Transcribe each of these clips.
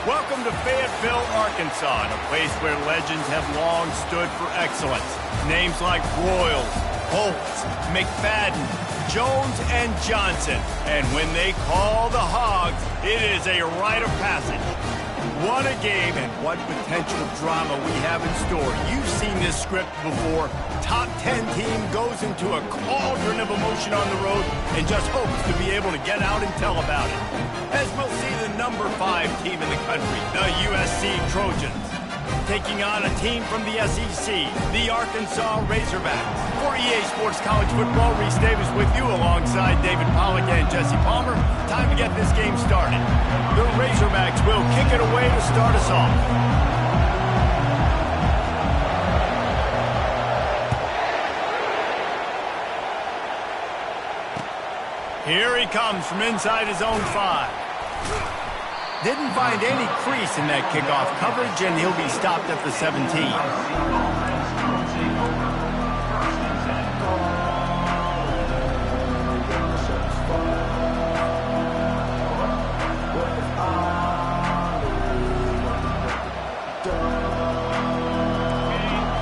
Welcome to Fayetteville, Arkansas, a place where legends have long stood for excellence. Names like Royals, Holtz, McFadden, Jones, and Johnson. And when they call the Hogs, it is a rite of passage. What a game and what potential drama we have in store. You've seen this script before. Top 10 team goes into a cauldron of emotion on the road and just hopes to be able to get out and tell about it. As we'll see the number 5 team in the country, the USC Trojans, taking on a team from the SEC, the Arkansas Razorbacks. For EA Sports College Football, Reese Davis with you alongside David Pollack and Jesse Palmer. Time to get this game started. The Razorbacks will kick it away to start us off. Here he comes from inside his own 5. Didn't find any crease in that kickoff coverage, and he'll be stopped at the 17.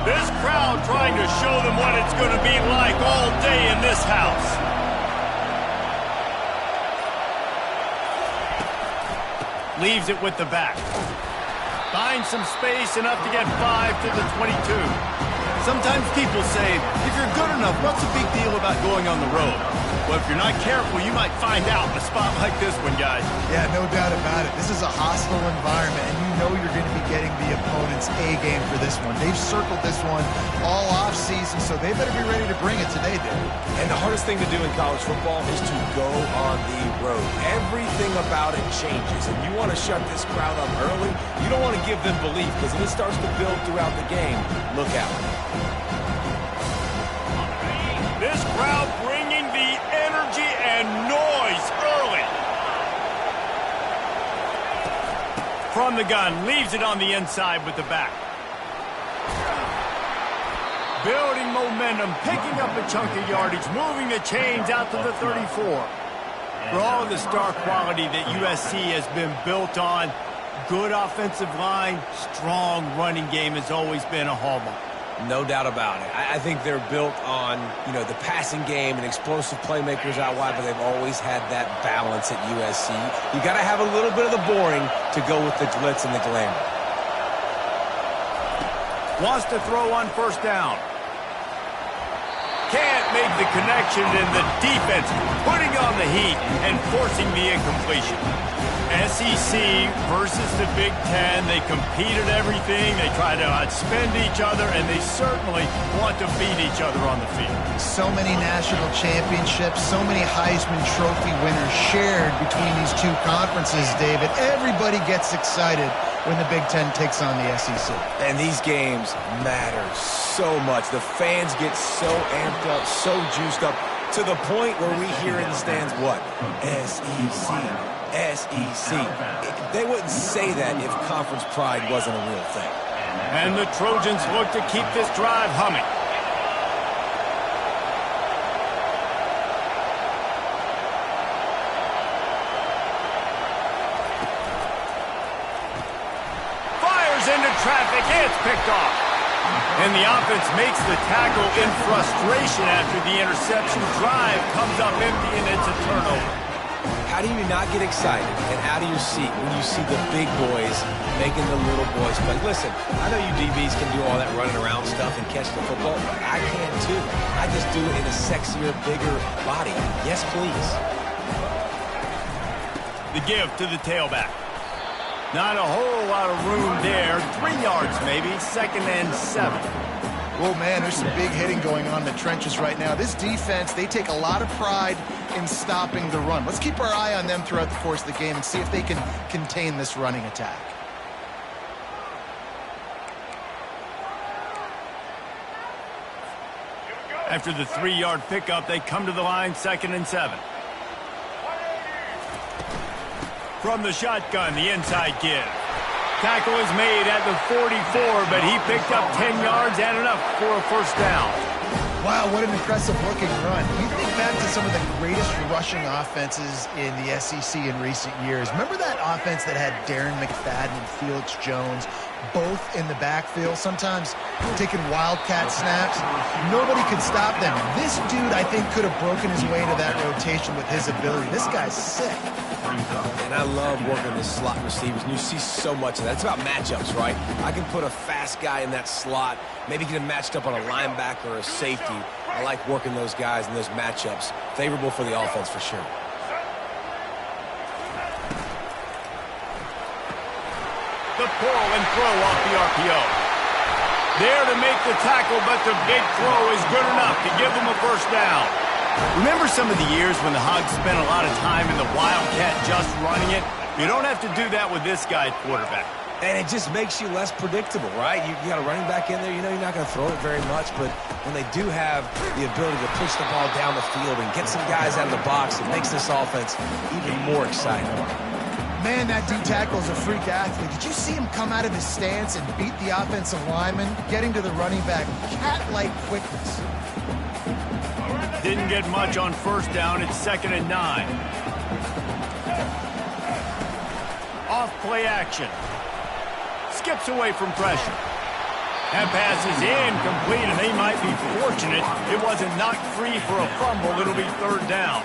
This crowd trying to show them what it's going to be like all day in this house. Leaves it with the back. Finds some space, enough to get 5 to the 22. Sometimes people say, if you're good enough, what's the big deal about going on the road? Well, if you're not careful, you might find out in a spot like this one, guys. Yeah, no doubt about it. This is a hostile environment, and you know you're going to be getting the opponent's A game for this one. They've circled this one all off-season, so they better be ready to bring it today, David. And the hardest thing to do in college football is to go on the road. Everything about it changes, and you want to shut this crowd up early. You don't want to give them belief, because if it starts to build throughout the game, look out. This crowd bringing the energy and noise early. From the gun, leaves it on the inside with the back. Building momentum, picking up a chunk of yardage, moving the chains out to the 34. For all the star quality that USC has been built on, good offensive line, strong running game has always been a hallmark. No doubt about it. I think they're built on, the passing game and explosive playmakers out wide, but they've always had that balance at USC. You got to have a little bit of the boring to go with the glitz and the glamour. Wants to throw on first down. Can't make the connection, and the defense putting on the heat and forcing the incompletion. SEC versus the Big Ten. They compete at everything. They try to outspend each other, and they certainly want to beat each other on the field. So many national championships, so many Heisman Trophy winners shared between these two conferences, David. Everybody gets excited when the Big Ten takes on the SEC. And these games matter so much. The fans get so amped up, so juiced up, to the point where we hear in the stands, what? SEC. SEC. They wouldn't say that if conference pride wasn't a real thing. And the Trojans look to keep this drive humming. Fires into traffic. It's picked off. And the offense makes the tackle in frustration after the interception. Drive comes up empty, and it's a turnover. How do you not get excited and out of your seat when you see the big boys making the little boys play? Listen, I know you DBs can do all that running around stuff and catch the football. I can too. I just do it in a sexier, bigger body. Yes, please. The give to the tailback. Not a whole lot of room there. 3 yards maybe, 2nd and 7. Oh, man, there's some big hitting going on in the trenches right now. This defense, they take a lot of pride in stopping the run. Let's keep our eye on them throughout the course of the game and see if they can contain this running attack. After the 3-yard pickup, they come to the line, 2nd and 7. From the shotgun, the inside give. Tackle is made at the 44, but he picked up 10 yards and enough for a first down. Wow, what an impressive-looking run. You think back to some of the greatest rushing offenses in the SEC in recent years. Remember that offense that had Darren McFadden and Felix Jones both in the backfield, sometimes taking wildcat snaps? Nobody could stop them. This dude, I think, could have broken his way into that rotation with his ability. This guy's sick. And I love working the slot receivers, and you see so much of that. It's about matchups, right? I can put a fast guy in that slot, maybe get him matched up on a linebacker or a safety. I like working those guys in those matchups. Favorable for the offense for sure. The pull and throw off the RPO. There to make the tackle, but the big throw is good enough to give them a first down. Remember some of the years when the Hogs spent a lot of time in the Wildcat just running it? You don't have to do that with this guy at quarterback. And it just makes you less predictable, right? You got a running back in there, you know you're not going to throw it very much, but when they do have the ability to push the ball down the field and get some guys out of the box, it makes this offense even more exciting. Man, that D-tackle is a freak athlete. Did you see him come out of his stance and beat the offensive lineman, getting to the running back, cat-like quickness? Didn't get much on first down. It's 2nd and 9. Off play action. Skips away from pressure. That pass is incomplete, and they might be fortunate it wasn't knocked free for a fumble. It'll be 3rd down.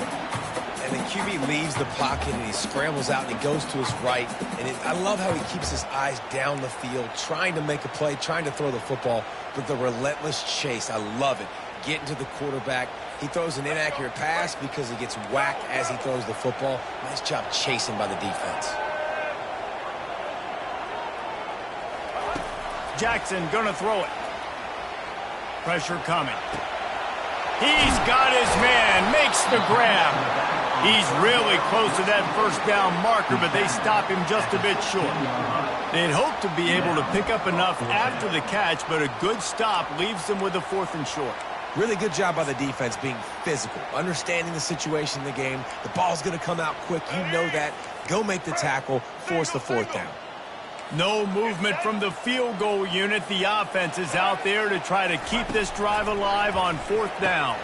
And the QB leaves the pocket, and he scrambles out, and he goes to his right. And I love how he keeps his eyes down the field, trying to make a play, trying to throw the football, but the relentless chase, I love it. Getting to the quarterback. He throws an inaccurate pass because he gets whacked as he throws the football. Nice job chasing by the defense. Jackson gonna throw it. Pressure coming. He's got his man, makes the grab. He's really close to that first down marker, but they stop him just a bit short. They'd hope to be able to pick up enough after the catch, but a good stop leaves them with a 4th and short. Really good job by the defense being physical, understanding the situation in the game. The ball's going to come out quick. You know that. Go make the tackle, force the 4th down. No movement from the field goal unit. The offense is out there to try to keep this drive alive on 4th down.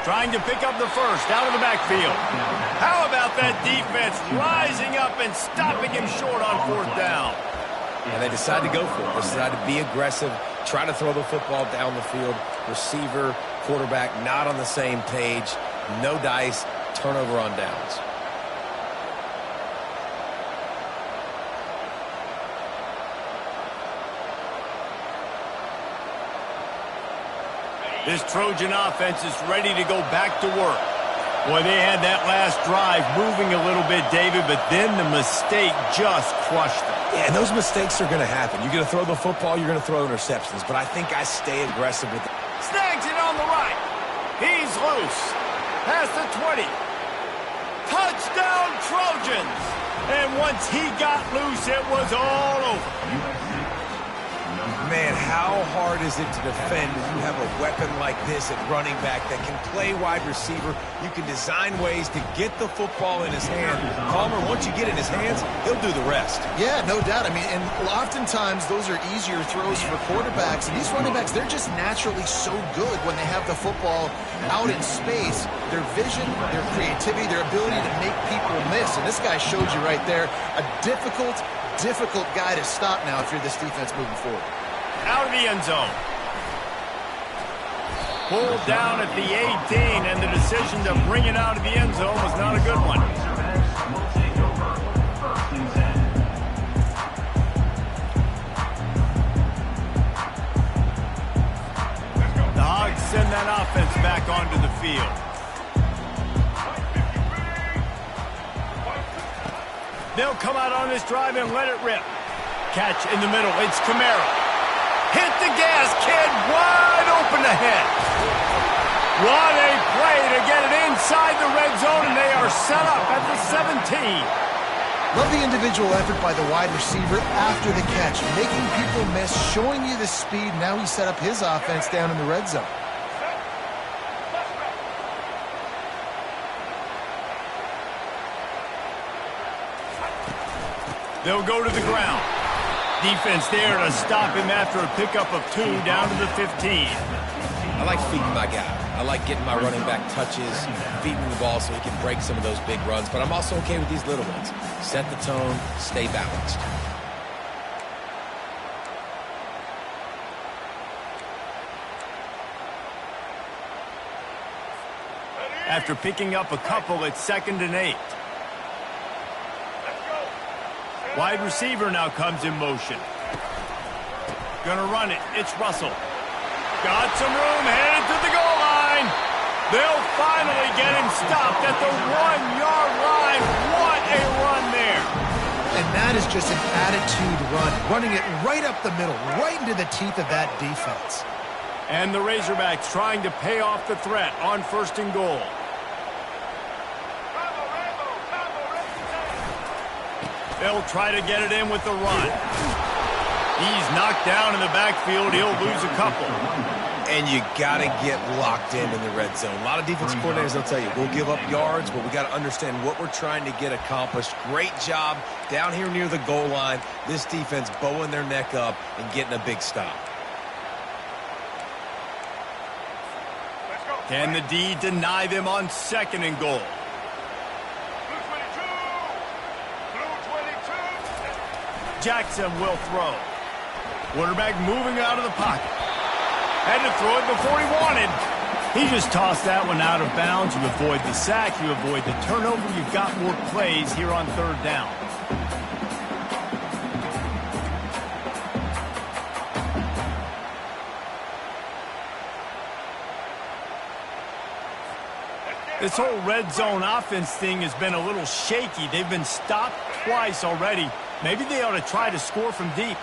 Trying to pick up the first out of the backfield. How about that defense rising up and stopping him short on 4th down? And they decide to go for it. They decide to be aggressive, try to throw the football down the field. Receiver, quarterback, not on the same page. No dice, turnover on downs. This Trojan offense is ready to go back to work. Boy, they had that last drive moving a little bit, David, but then the mistake just crushed them. Yeah, and those mistakes are going to happen. You're going to throw the football, you're going to throw interceptions, but I think I stay aggressive with it. Snags it on the right. He's loose. Past the 20. Touchdown, Trojans. And once he got loose, it was all over. Man, how hard is it to defend when you have a weapon like this at running back that can play wide receiver? You can design ways to get the football in his hand. Palmer, once you get it in his hands, he'll do the rest. Yeah, no doubt. I mean, and oftentimes those are easier throws for quarterbacks. And these running backs, they're just naturally so good when they have the football out in space. Their vision, their creativity, their ability to make people miss. And this guy showed you right there, a difficult guy to stop now if you're this defense moving forward. Out of the end zone. Pulled down at the 18, and the decision to bring it out of the end zone was not a good one. The Hogs send that offense back onto the field. They'll come out on this drive and let it rip. Catch in the middle. It's Kamara. Hit the gas, kid. Wide open ahead. What a play to get it inside the red zone, and they are set up at the 17. Love the individual effort by the wide receiver after the catch, making people miss, showing you the speed. Now he set up his offense down in the red zone. They'll go to the ground. Defense there to stop him after a pickup of 2 down to the 15. I like feeding my guy. I like getting my running back touches, feeding the ball so he can break some of those big runs. But I'm also okay with these little ones. Set the tone, stay balanced. After picking up a couple, it's 2nd and 8. Wide receiver now comes in motion. Gonna run it. It's Russell. Got some room, headed to the goal line. They'll finally get him stopped at the 1-yard line. What a run there. And that is just an attitude run, running it right up the middle, right into the teeth of that defense. And the Razorbacks trying to pay off the threat on 1st and goal. They'll try to get it in with the run. He's knocked down in the backfield. He'll lose a couple. And you got to get locked in the red zone. A lot of defensive coordinators, they'll tell you, we'll give up yards, but we got to understand what we're trying to get accomplished. Great job down here near the goal line. This defense bowing their neck up and getting a big stop. Can the D deny them on 2nd and goal? Jackson will throw. Quarterback moving out of the pocket. Had to throw it before he wanted. He just tossed that one out of bounds. You avoid the sack. You avoid the turnover. You've got more plays here on 3rd down. This whole red zone offense thing has been a little shaky. They've been stopped twice already. Maybe they ought to try to score from deep.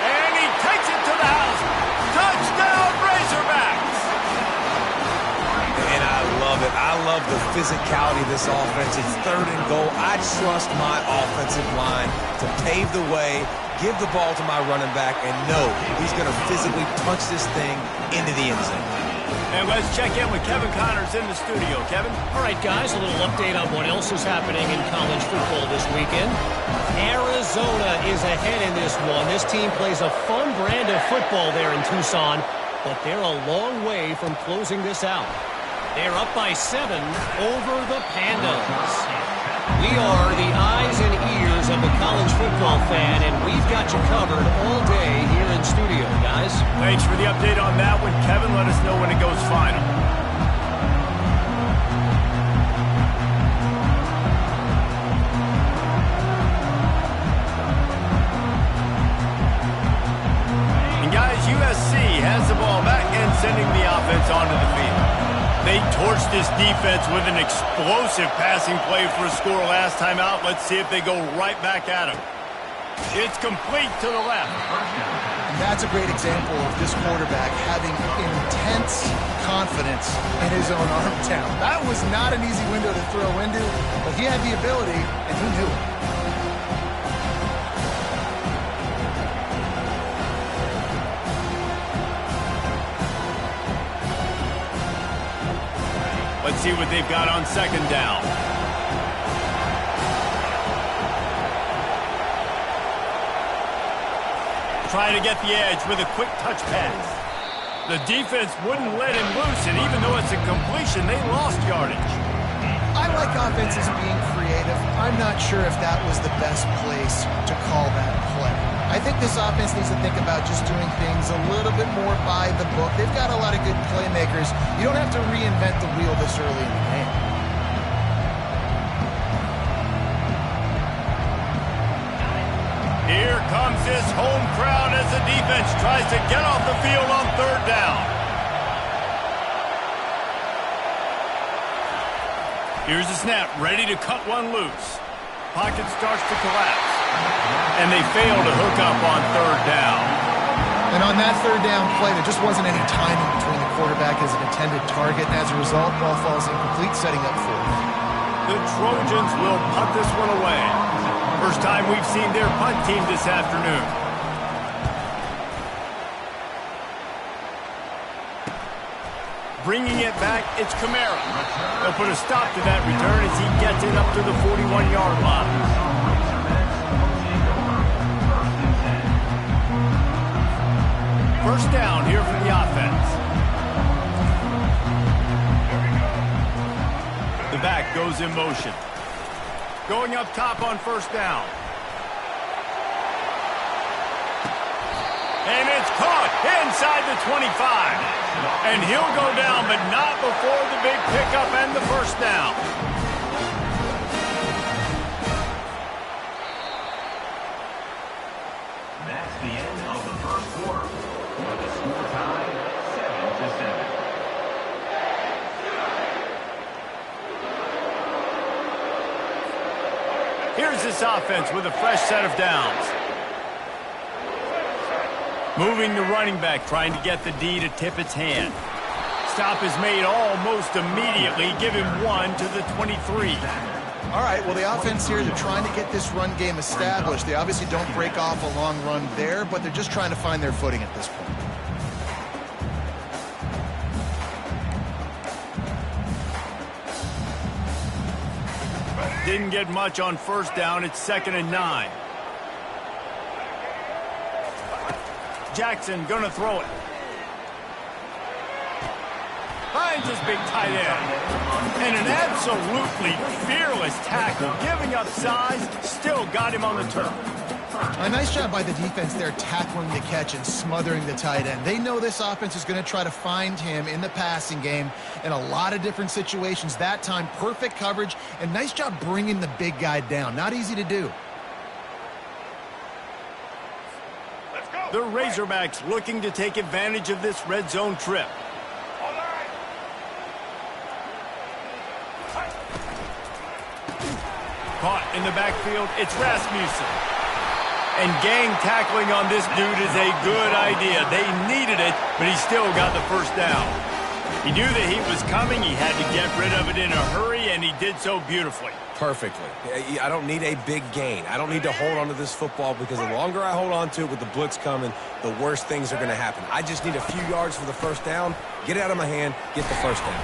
And he takes it to the house. Touchdown, Razorbacks! And I love it. I love the physicality of this offense. It's 3rd and goal. I trust my offensive line to pave the way, give the ball to my running back, and know he's going to physically punch this thing into the end zone. And let's check in with Kevin Connors in the studio. Kevin? All right, guys, a little update on what else is happening in college football this weekend. Arizona is ahead in this one. This team plays a fun brand of football there in Tucson, but they're a long way from closing this out. They're up by 7 over the Pandas. We are the eyes and ears of the college football fan, and we've got you covered all day here in studio, guys. Thanks for the update on that one, Kevin. Let us know when it goes final. And guys, USC has the ball back and sending the offense onto the field. They torched this defense with an explosive passing play for a score last time out. Let's see if they go right back at him. It's complete to the left. And that's a great example of this quarterback having intense confidence in his own arm talent. That was not an easy window to throw into, but he had the ability, and he knew it. Let's see what they've got on 2nd down. Trying to get the edge with a quick touch pass. The defense wouldn't let him loose, and even though it's a completion, they lost yardage. I like offenses being creative. I'm not sure if that was the best place to call that play. I think this offense needs to think about just doing things a little bit more by the book. They've got a lot of good playmakers. You don't have to reinvent the wheel this early in the game. Here comes this home crowd as the defense tries to get off the field on 3rd down. Here's the snap, ready to cut one loose. Pocket starts to collapse. And they fail to hook up on 3rd down. And on that 3rd down play, there just wasn't any timing between the quarterback as an intended target. And as a result, ball falls incomplete, setting up 4th. The Trojans will punt this one away. First time we've seen their punt team this afternoon. Bringing it back, it's Kamara. They'll put a stop to that return as he gets it up to the 41-yard line. First down here for the offense. The back goes in motion. Going up top on first down. And it's caught inside the 25. And he'll go down, but not before the big pickup and the first down. That's the end of the first quarter. With the score tied 7-7. Here's this offense with a fresh set of downs. Moving the running back, trying to get the D to tip its hand. Stop is made almost immediately. Give him 1 to the 23. All right, well, the offense here, they're trying to get this run game established. They obviously don't break off a long run there, but they're just trying to find their footing at this point. Didn't get much on first down. It's 2nd and 9. Jackson gonna throw it. Finds his big tight end. And an absolutely fearless tackle. Giving up size, still got him on the turf. A nice job by the defense there tackling the catch and smothering the tight end. They know this offense is going to try to find him in the passing game in a lot of different situations. That time, perfect coverage, and nice job bringing the big guy down. Not easy to do. The Razorbacks looking to take advantage of this red zone trip. Caught in the backfield, it's Rasmussen. And gang tackling on this dude is a good idea. They needed it, but he still got the first down. He knew the heat was coming. He had to get rid of it in a hurry, and he did so beautifully. Perfectly. I don't need a big gain. I don't need to hold on to this football because the longer I hold on to it with the blitz coming, the worse things are going to happen. I just need a few yards for the first down, get it out of my hand, get the first down.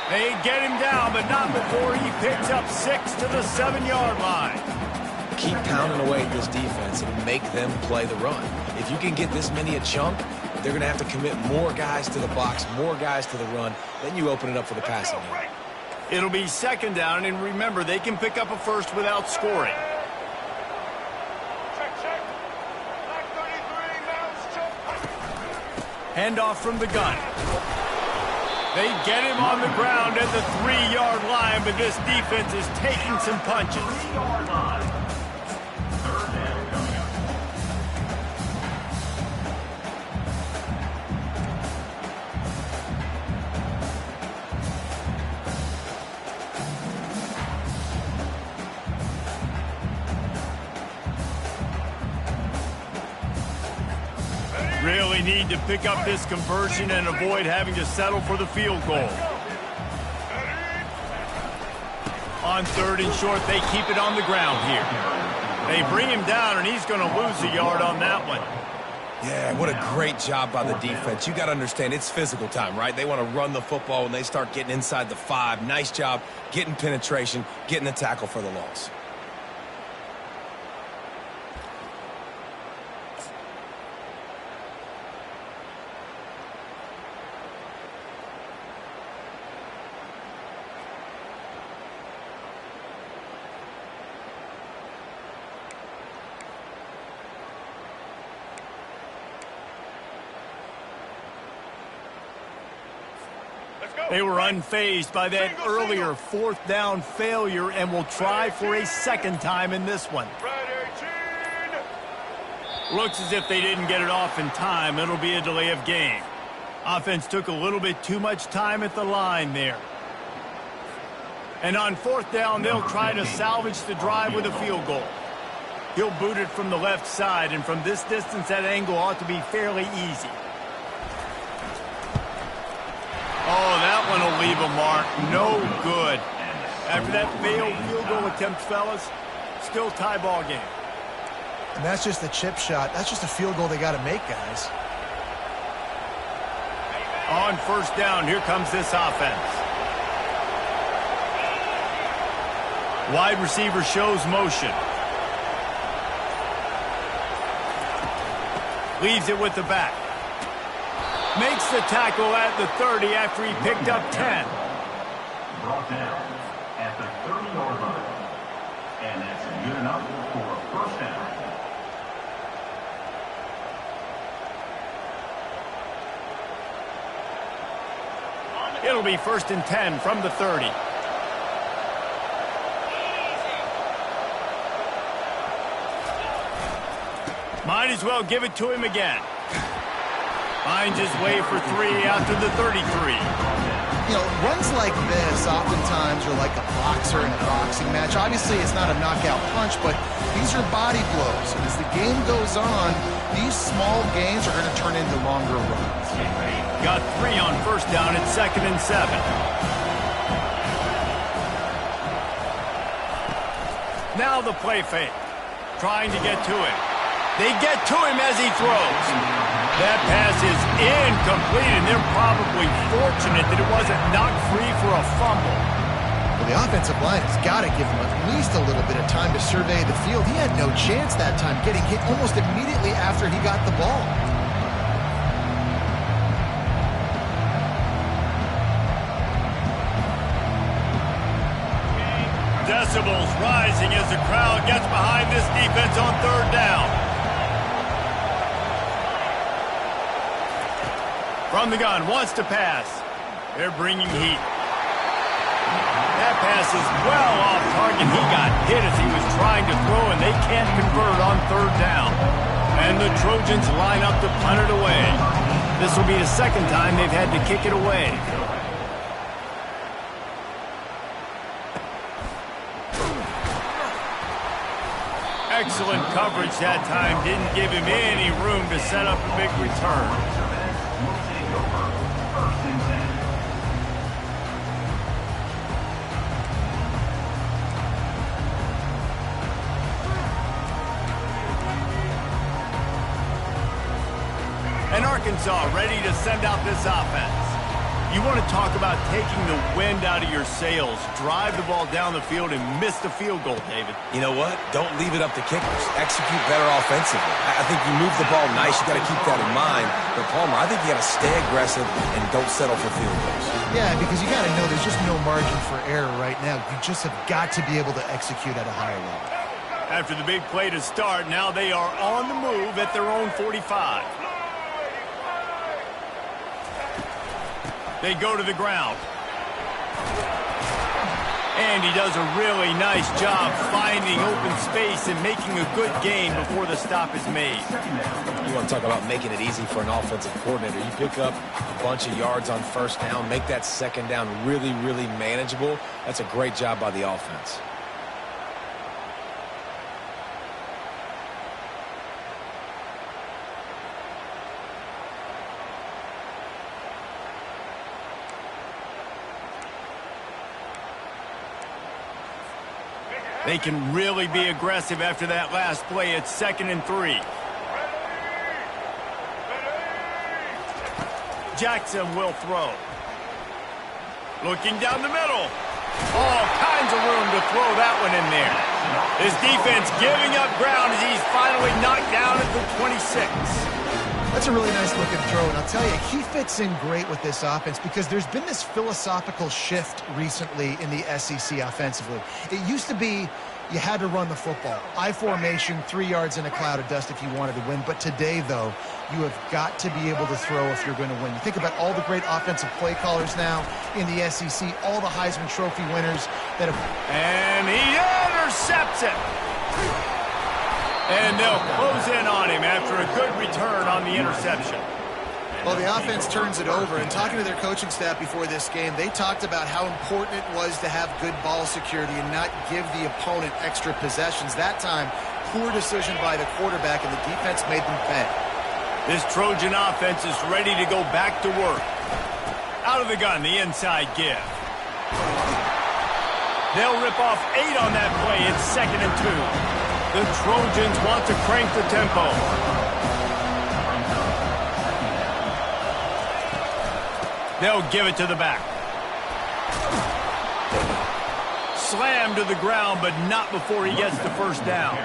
They get him down, but not before he picks up 6 to the 7-yard line. Keep pounding away at this defense and make them play the run. If you can get this many a chunk, they're going to have to commit more guys to the box, more guys to the run. Then you open it up for the passing game. It'll be 2nd down, and remember, they can pick up a first without scoring. Handoff from the gun. They get him on the ground at the 3-yard line, but this defense is taking some punches. 3-yard line. Third down coming up. Really need to pick up this conversion and avoid having to settle for the field goal. On 3rd and short, they keep it on the ground here. They bring him down, and he's going to lose a yard on that one. Yeah, what a great job by the defense. You got to understand, it's physical time, right? They want to run the football when they start getting inside the 5. Nice job getting penetration, getting the tackle for the loss. They were unfazed by that earlier 4th down failure and will try for a 2nd time in this one. Looks as if they didn't get it off in time. It'll be a delay of game. Offense took a little bit too much time at the line there. And on 4th down, they'll try to salvage the drive with a field goal. He'll boot it from the left side, and from this distance, that angle ought to be fairly easy. Oh, that one will leave a mark. No good. After that failed field goal attempt, fellas, still tie ball game. And that's just a chip shot. That's just a field goal they got to make, guys. On 1st down, here comes this offense. Wide receiver shows motion. Leaves it with the back. Makes the tackle at the 30 after he picked up 10. Brought down at the 30-yard line. And that's good enough for a first down. It'll be 1st and 10 from the 30. Might as well give it to him again. Finds his way for 3 after the 33. You know, runs like this oftentimes are like a boxer in a boxing match. Obviously, it's not a knockout punch, but these are body blows. And as the game goes on, these small gains are going to turn into longer runs. Got 3 on 1st down at 2nd and 7. Now the play fake. Trying to get to him. They get to him as he throws. That pass is incomplete, and they're probably fortunate that it wasn't knocked free for a fumble. Well, the offensive line has got to give him at least a little bit of time to survey the field. He had no chance that time, getting hit almost immediately after he got the ball. Decibels rising as the crowd gets behind this defense on 3rd down. From the gun, wants to pass. They're bringing heat. That pass is well off target. He got hit as he was trying to throw, and they can't convert on 3rd down. And the Trojans line up to punt it away. This will be the 2nd time they've had to kick it away. Excellent coverage that time. Didn't give him any room to set up a big return. And Arkansas ready to send out this offense. You want to talk about taking the wind out of your sails. Drive the ball down the field and miss the field goal, David. You know what? Don't leave it up to kickers. Execute better offensively. I think you move the ball nice. You got to keep that in mind. But, Palmer, I think you got to stay aggressive and don't settle for field goals. Yeah, because you got to know there's just no margin for error right now. You just have got to be able to execute at a higher level. After the big play to start, now they are on the move at their own 45. They go to the ground. And he does a really nice job finding open space and making a good gain before the stop is made. You want to talk about making it easy for an offensive coordinator. You pick up a bunch of yards on 1st down, make that 2nd down really, really manageable. That's a great job by the offense. They can really be aggressive after that last play. It's 2nd and 3. Jackson will throw. Looking down the middle. All kinds of room to throw that one in there. His defense giving up ground as he's finally knocked down at the 26. That's a really nice looking throw, and I'll tell you, he fits in great with this offense because there's been this philosophical shift recently in the SEC offensively. It used to be you had to run the football. I formation, 3 yards in a cloud of dust if you wanted to win. But today, though, you have got to be able to throw if you're going to win. You think about all the great offensive play callers now in the SEC, all the Heisman Trophy winners that have... And he intercepts it. And they'll close in on him after a good return on the interception. Well, the offense turns it over, and talking to their coaching staff before this game, they talked about how important it was to have good ball security and not give the opponent extra possessions. That time, poor decision by the quarterback, and the defense made them pay. This Trojan offense is ready to go back to work. Out of the gun, the inside give. They'll rip off 8 on that play. It's 2nd and 2. The Trojans want to crank the tempo. They'll give it to the back. Slammed to the ground, but not before he gets the 1st down.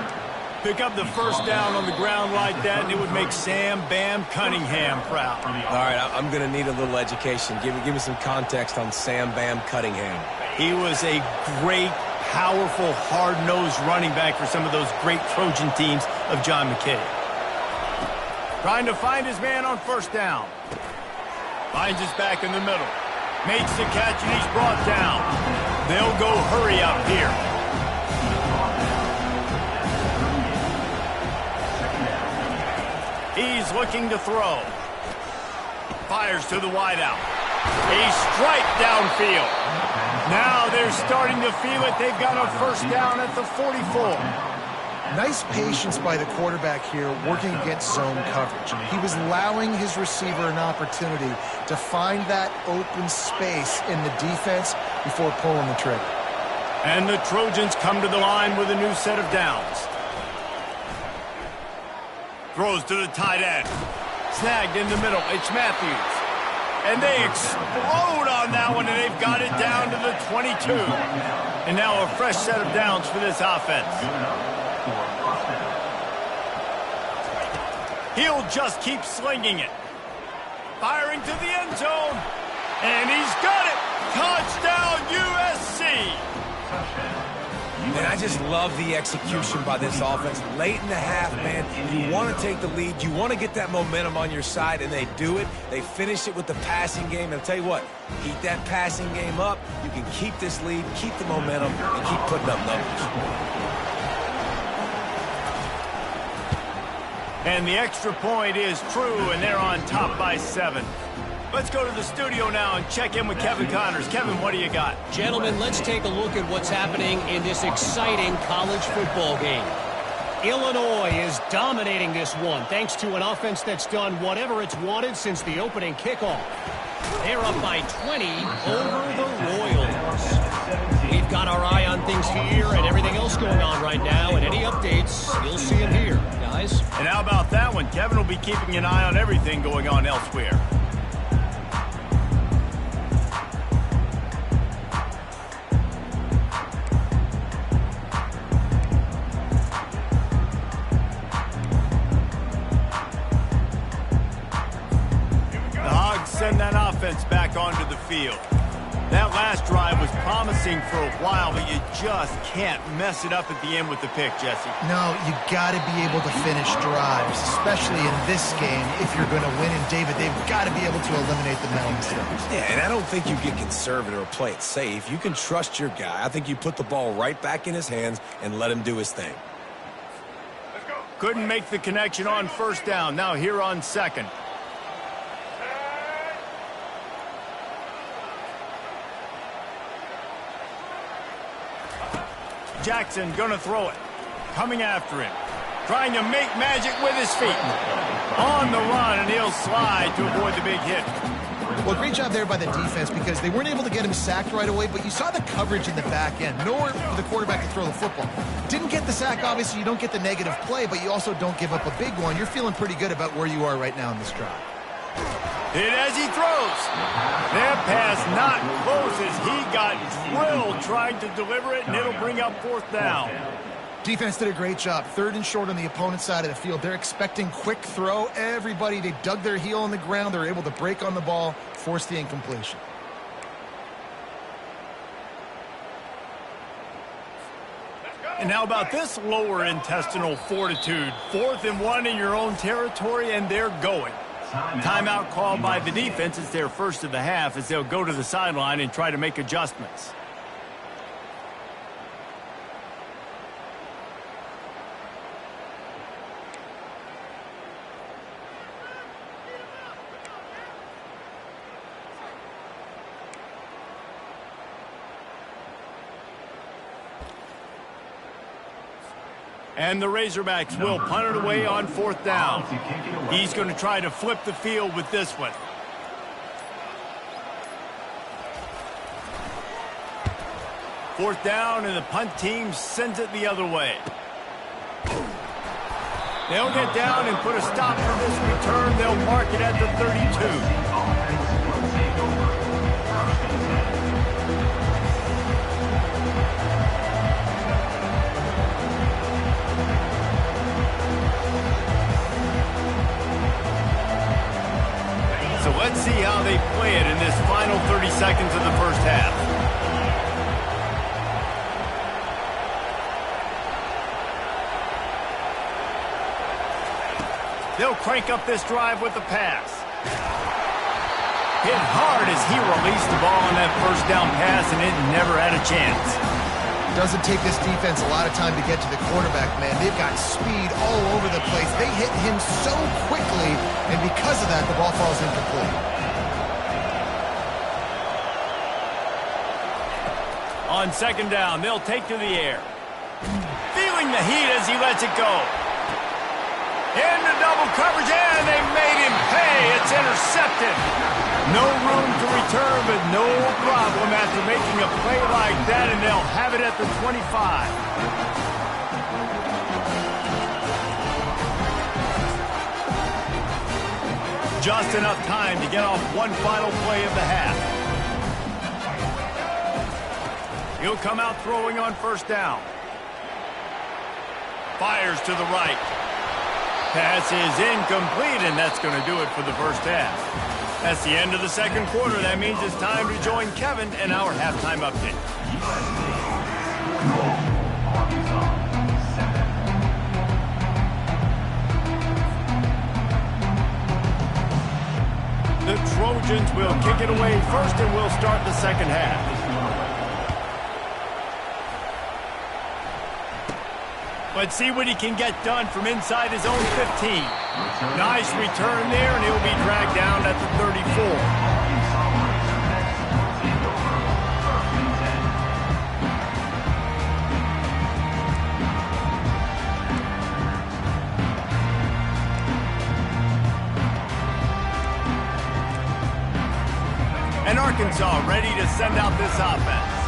Pick up the first down on the ground like that, and it would make Sam Bam Cunningham proud. All right, I'm going to need a little education. Give me some context on Sam Bam Cunningham. He was a great, powerful, hard-nosed running back for some of those great Trojan teams of John McKay. Trying to find his man on first down. Finds his back in the middle. Makes the catch, and he's brought down. They'll go hurry up here. He's looking to throw. Fires to the wideout. A strike downfield. Now they're starting to feel it. They've got a first down at the 44. Nice patience by the quarterback here working against zone coverage. He was allowing his receiver an opportunity to find that open space in the defense before pulling the trigger. And the Trojans come to the line with a new set of downs. Throws to the tight end. Snagged in the middle. It's Matthews. And they explode on that one, and they've got it down to the 22. And now a fresh set of downs for this offense. He'll just keep slinging it. Firing to the end zone. And he's got it. Touchdown, USC. And I just love the execution by this offense. Late in the half, man, you want to take the lead. You want to get that momentum on your side, and they do it. They finish it with the passing game. And I'll tell you what, keep that passing game up. You can keep this lead, keep the momentum, and keep putting up numbers. And the extra point is true, and they're on top by 7. Let's go to the studio now and check in with Kevin Connors. Kevin, what do you got? Gentlemen, let's take a look at what's happening in this exciting college football game. Illinois is dominating this one thanks to an offense that's done whatever it's wanted since the opening kickoff. They're up by 20 over the Royals. We've got our eye on things here and everything else going on right now, and any updates, you'll see them here, guys. And how about that one? Kevin will be keeping an eye on everything going on elsewhere. Send that offense back onto the field. That last drive was promising for a while, but you just can't mess it up at the end with the pick, Jesse. No, you got to be able to finish drives, especially in this game if you're going to win. And David, they've got to be able to eliminate the mental mistakes. Yeah, and I don't think you get conservative or play it safe. You can trust your guy. I think you put the ball right back in his hands and let him do his thing. Couldn't make the connection on first down. Now here on second. Jackson gonna throw it. Coming after him. Trying to make magic with his feet. On the run, and he'll slide to avoid the big hit. Well, great job there by the defense because they weren't able to get him sacked right away, but you saw the coverage in the back end. Nowhere for the quarterback to throw the football. Didn't get the sack, obviously. You don't get the negative play, but you also don't give up a big one. You're feeling pretty good about where you are right now in this drive. Hit as he throws. That pass not close as he got drilled trying to deliver it, and it'll bring up fourth down. Defense did a great job. 3rd and short on the opponent's side of the field. They're expecting quick throw. Everybody, they dug their heel on the ground. They're able to break on the ball, force the incompletion. And how about this lower intestinal fortitude? 4th and 1 in your own territory, and they're going. Timeout called by the defense. It's their first of the half as they'll go to the sideline and try to make adjustments. And the Razorbacks will punt it away on 4th down. He's going to try to flip the field with this one. Fourth down, and the punt team sends it the other way. They'll get down and put a stop for this return. They'll mark it at the 32. seconds of the first half. They'll crank up this drive with the pass. Hit hard as he released the ball on that first down pass, and it never had a chance. Doesn't take this defense a lot of time to get to the quarterback, man. They've got speed all over the place. They hit him so quickly, and because of that, the ball falls incomplete. On second down, they'll take to the air. Feeling the heat as he lets it go. Into double coverage, and they made him pay. It's intercepted. No room to return, but no problem after making a play like that, and they'll have it at the 25. Just enough time to get off one final play of the half. He'll come out throwing on first down. Fires to the right. Pass is incomplete, and that's going to do it for the first half. That's the end of the second quarter. That means it's time to join Kevin and our halftime update. The Trojans will kick it away first, and we'll start the second half. Let's see what he can get done from inside his own 15. Nice return there, and he'll be dragged down at the 34. And Arkansas ready to send out this offense.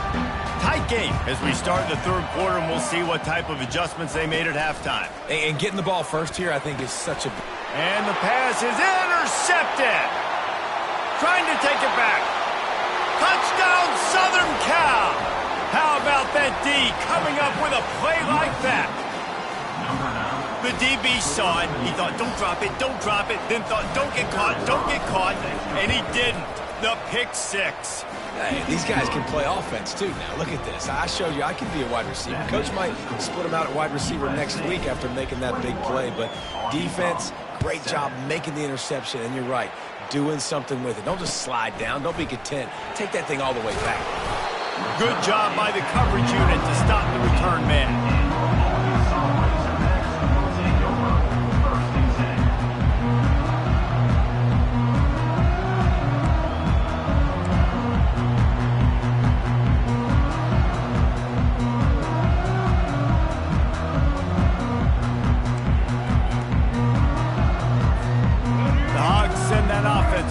Tight game as we start the third quarter, and we'll see what type of adjustments they made at halftime. And getting the ball first here, I think, is such a... And the pass is intercepted. Trying to take it back. Touchdown, Southern Cal. How about that D coming up with a play like that? The DB saw it. He thought, don't drop it, then thought, don't get caught, and he didn't. The pick six. Hey, these guys can play offense, too, now. Look at this. I showed you I can be a wide receiver. Coach might split him out at wide receiver next week after making that big play. But defense, great job making the interception. And you're right, doing something with it. Don't just slide down. Don't be content. Take that thing all the way back. Good job by the coverage unit to stop the return man.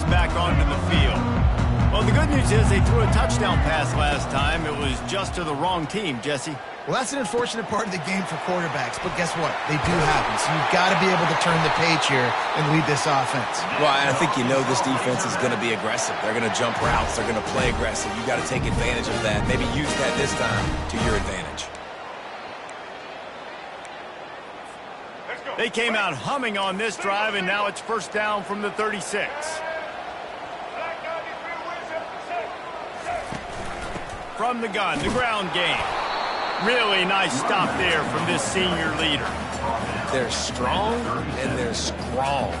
Back onto the field. Well, the good news is they threw a touchdown pass last time. It was just to the wrong team, Jesse. Well, that's an unfortunate part of the game for quarterbacks, but guess what? They do happen, so you've got to be able to turn the page here and lead this offense. Well, I think you know this defense is going to be aggressive. They're going to jump routes. They're going to play aggressive. You got to take advantage of that. Maybe use that this time to your advantage. They came out humming on this drive, and now it's first down from the 36. From the gun, the ground game. Really nice stop there from this senior leader. They're strong and they're strong.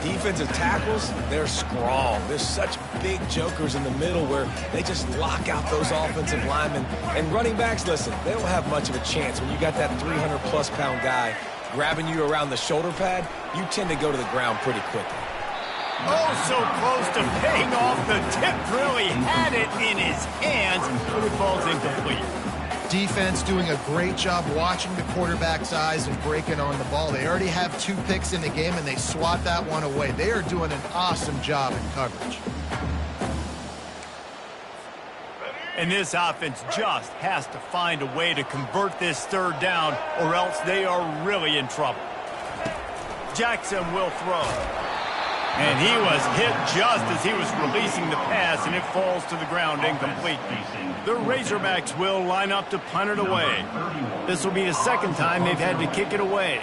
Defensive tackles, they're strong. There's such big jokers in the middle where they just lock out those offensive linemen. And running backs, listen, they don't have much of a chance. When you got that 300-plus pound guy grabbing you around the shoulder pad, you tend to go to the ground pretty quickly. Oh, so close to paying off. The tip really had it in his hands, but it falls incomplete. Defense doing a great job watching the quarterback's eyes and breaking on the ball. They already have 2 picks in the game, and they swat that one away. They are doing an awesome job in coverage. And this offense just has to find a way to convert this third down, or else they are really in trouble. Jackson will throw. And he was hit just as he was releasing the pass, and it falls to the ground incomplete. The Razorbacks will line up to punt it away. This will be the second time they've had to kick it away.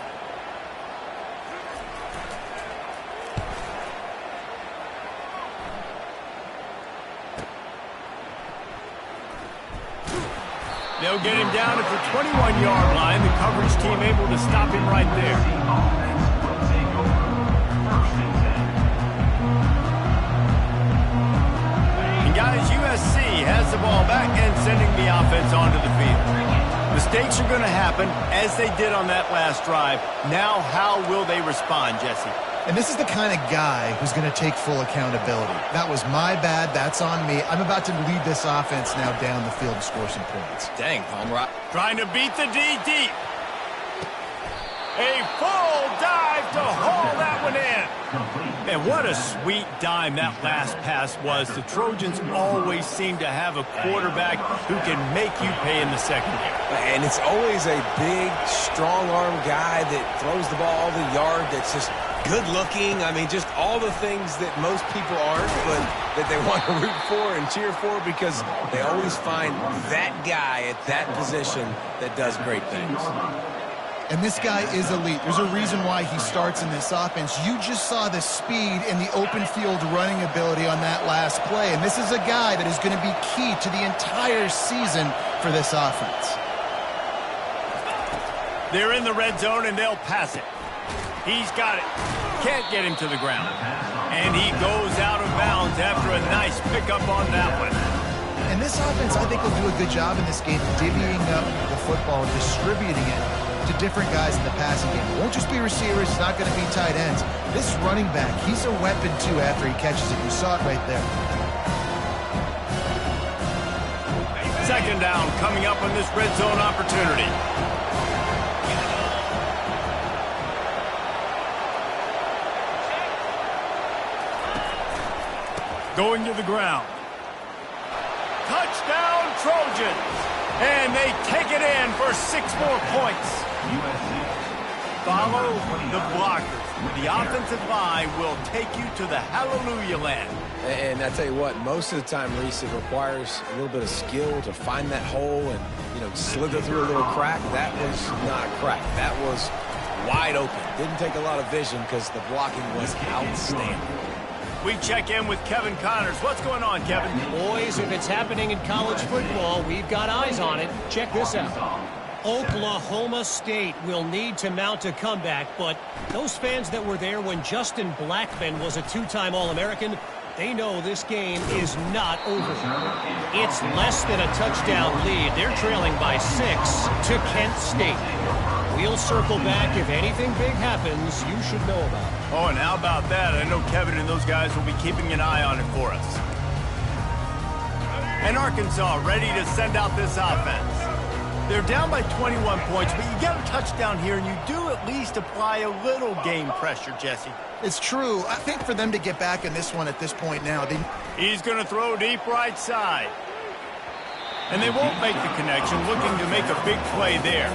They'll get him down at the 21-yard line. The coverage team able to stop him right there. And guys, USC has the ball back and sending the offense onto the field. Mistakes are going to happen as they did on that last drive. Now, how will they respond, Jesse? And this is the kind of guy who's going to take full accountability. That was my bad. That's on me. I'm about to lead this offense now down the field and score some points. Dang, Palmer. Trying to beat the D deep. A full dive to haul that one in. And what a sweet dime that last pass was. The Trojans always seem to have a quarterback who can make you pay in the secondary. And it's always a big, strong-arm guy that throws the ball the yard, that's just good-looking. I mean, just all the things that most people aren't, but that they want to root for and cheer for, because they always find that guy at that position that does great things. And this guy is elite. There's a reason why he starts in this offense. You just saw the speed and the open field running ability on that last play. And this is a guy that is going to be key to the entire season for this offense. They're in the red zone, and they'll pass it. He's got it. Can't get him to the ground. And he goes out of bounds after a nice pickup on that one. And this offense, I think, will do a good job in this game divvying up the football and distributing it to different guys in the passing game. It won't just be receivers. It's not going to be tight ends. This running back, he's a weapon, too, after he catches it. You saw it right there. Second down coming up on this red zone opportunity. Going to the ground. Touchdown, Trojans. And they take it in for 6 more points. Follow the blockers. The offensive line will take you to the hallelujah land. And I tell you what, most of the time, Reese, it requires a little bit of skill to find that hole and, slither through a little crack. That was not a crack. That was wide open. Didn't take a lot of vision because the blocking was outstanding. We check in with Kevin Connors. What's going on, Kevin? Boys, if it's happening in college football, we've got eyes on it. Check this out. Oklahoma State will need to mount a comeback, but those fans that were there when Justin Blackmon was a 2-time All-American, they know this game is not over. It's less than a touchdown lead. They're trailing by 6 to Kent State. We'll circle back. If anything big happens, you should know about it. Oh, and how about that? I know Kevin and those guys will be keeping an eye on it for us. And Arkansas ready to send out this offense. They're down by 21 points, but you get a touchdown here, and you do at least apply a little game pressure, Jesse. It's true. I think for them to get back in this one at this point now, he's going to throw deep right side. And they won't make the connection, looking to make a big play there.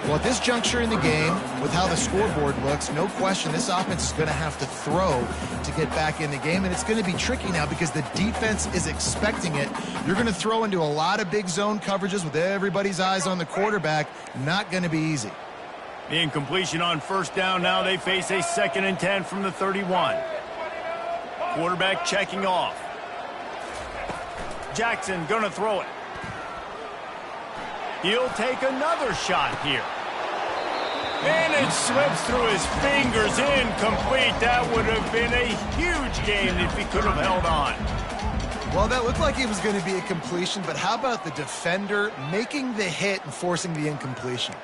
Well, at this juncture in the game, with how the scoreboard looks, no question this offense is going to have to throw to get back in the game, and it's going to be tricky now because the defense is expecting it. You're going to throw into a lot of big zone coverages with everybody's eyes on the quarterback. Not going to be easy. The incompletion on first down. Now they face a 2nd and 10 from the 31. Quarterback checking off. Jackson going to throw it. He'll take another shot here. And it slips through his fingers, incomplete. That would have been a huge game if he could have held on. Well, that looked like it was going to be a completion, but how about the defender making the hit and forcing the incompletion?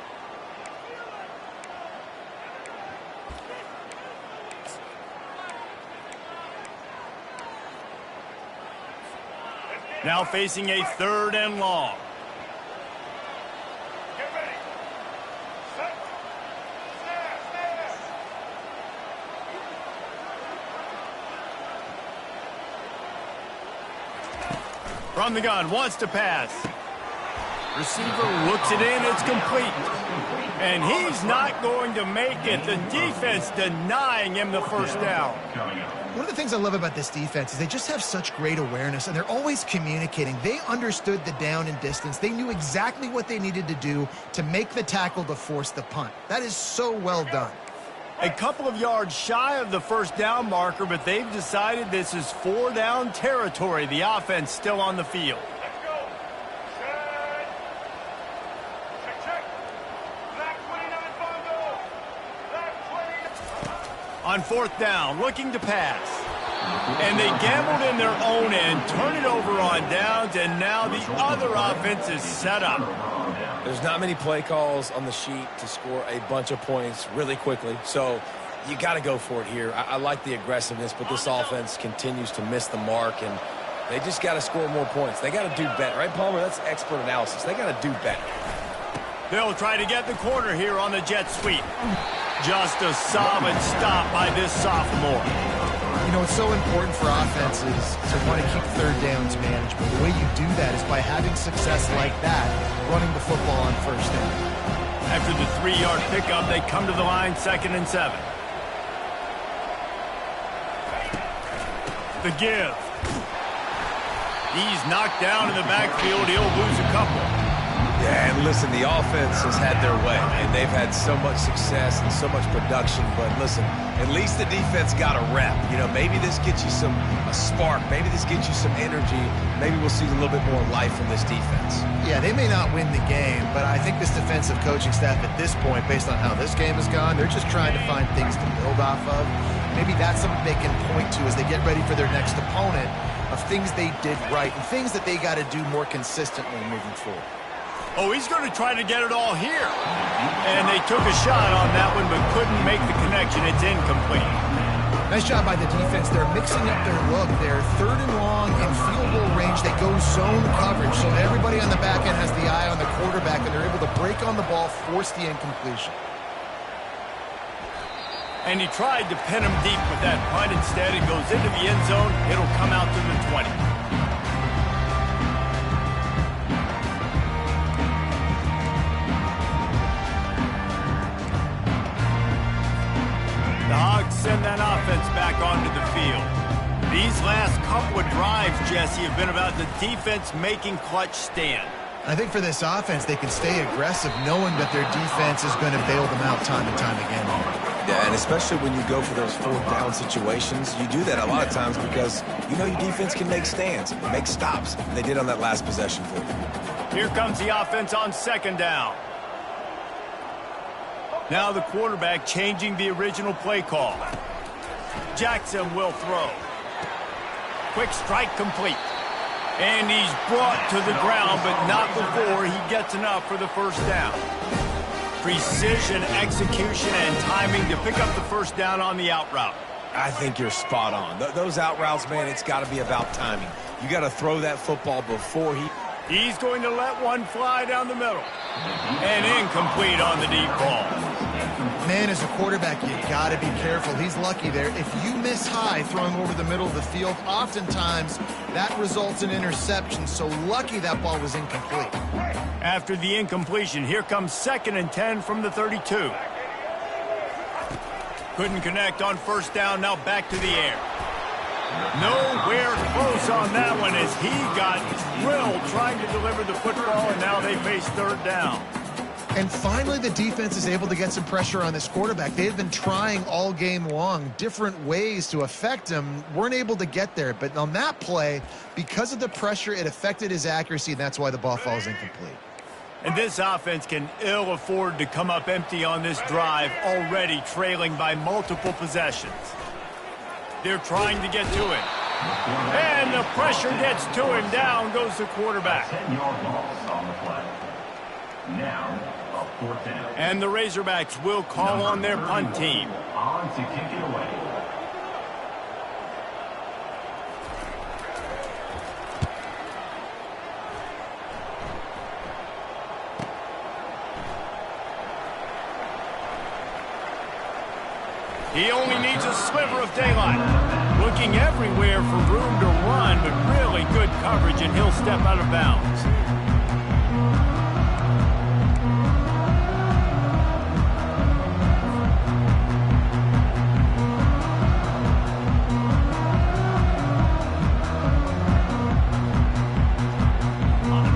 Now facing a 3rd and long. From the gun, wants to pass. Receiver looks it in, it's complete. And he's not going to make it. The defense denying him the first down. One of the things I love about this defense is they just have such great awareness, and they're always communicating. They understood the down and distance. They knew exactly what they needed to do to make the tackle to force the punt. That is so well done. A couple of yards shy of the first down marker, but they've decided this is 4-down territory. The offense still on the field. On fourth down, looking to pass. And they gambled in their own end, turn it over on downs, and now the other offense is set up. There's not many play calls on the sheet to score a bunch of points really quickly, so you got to go for it here. I like the aggressiveness, but this offense continues to miss the mark, and they just got to score more points. They got to do better, right, Palmer? That's expert analysis. They got to do better. They'll try to get the corner here on the jet sweep. Just a solid stop by this sophomore. You know, it's so important for offenses to want to keep third downs manageable. The way you do that is by having success like that, running the football on first down. After the 3-yard pickup, they come to the line 2nd and 7. The give. He's knocked down in the backfield. He'll lose a couple. Yeah, and listen, the offense has had their way, and they've had so much success and so much production. But listen, at least the defense got a rep. You know, maybe this gets you a spark. Maybe this gets you some energy. Maybe we'll see a little bit more life from this defense. Yeah, they may not win the game, but I think this defensive coaching staff at this point, based on how this game has gone, they're just trying to find things to build off of. Maybe that's something they can point to as they get ready for their next opponent, of things they did right and things that they got to do more consistently moving forward. Oh, he's going to try to get it all here. And they took a shot on that one, but couldn't make the connection. It's incomplete. Nice job by the defense. They're mixing up their look. They're 3rd and long in field goal range. They go zone coverage, so everybody on the back end has the eye on the quarterback, and they're able to break on the ball, force the incompletion. And he tried to pin him deep with that punt. Instead, it goes into the end zone. It'll come out to the 20. The Hogs send that offense back onto the field. These last couple of drives, Jesse, have been about the defense making clutch stand. I think for this offense, they can stay aggressive knowing that their defense is going to bail them out time and time again. Yeah, and especially when you go for those 4th down situations, you do that a lot of times because you know your defense can make stands, make stops. They did on that last possession for you. Here comes the offense on 2nd down. Now the quarterback changing the original play call. Jackson will throw. Quick strike complete. And he's brought to the ground, but not before he gets enough for the first down. Precision, execution, and timing to pick up the first down on the out route. I think you're spot on. Those out routes, man, it's got to be about timing. You got to throw that football before He's going to let one fly down the middle. And incomplete on the deep ball. Man, as a quarterback, you got to be careful. He's lucky there. If you miss high throwing over the middle of the field, oftentimes that results in interception. So lucky that ball was incomplete. After the incompletion, here comes 2nd and 10 from the 32. Couldn't connect on first down, now back to the air. Nowhere close on that one as he got drilled trying to deliver the football, and now they face 3rd down. And finally, the defense is able to get some pressure on this quarterback. They had been trying all game long different ways to affect him. Weren't able to get there. But on that play, because of the pressure, it affected his accuracy, and that's why the ball falls incomplete. And this offense can ill afford to come up empty on this drive, already trailing by multiple possessions. They're trying to get to it. And the pressure gets to him. Down goes the quarterback. 10-yard loss on the play. Now, a 4th down. And the Razorbacks will call on their punt team. On to kick it away. He only needs a sliver of daylight. Looking everywhere for room to run, but really good coverage, and he'll step out of bounds.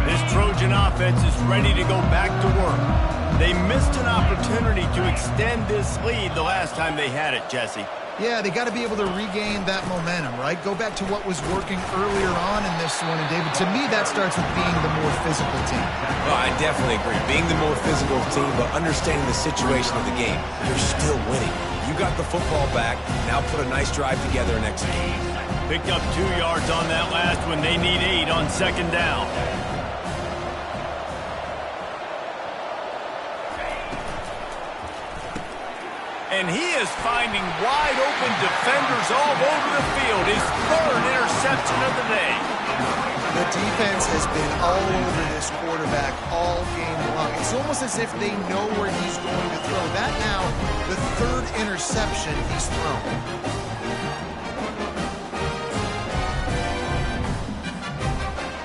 This Trojan offense is ready to go back to work. They missed an opportunity to extend this lead the last time they had it, Jesse. Yeah, they got to be able to regain that momentum, right? Go back to what was working earlier on in this one. And, David, to me, that starts with being the more physical team. Well, I definitely agree. Being the more physical team, but understanding the situation of the game. You're still winning. You got the football back. Now put a nice drive together and execute. Picked up 2 yards on that last one. They need 8 on second down. And he is finding wide open defenders all over the field. His 3rd interception of the day. The defense has been all over this quarterback all game long. It's almost as if they know where he's going to throw. That now, the 3rd interception he's thrown.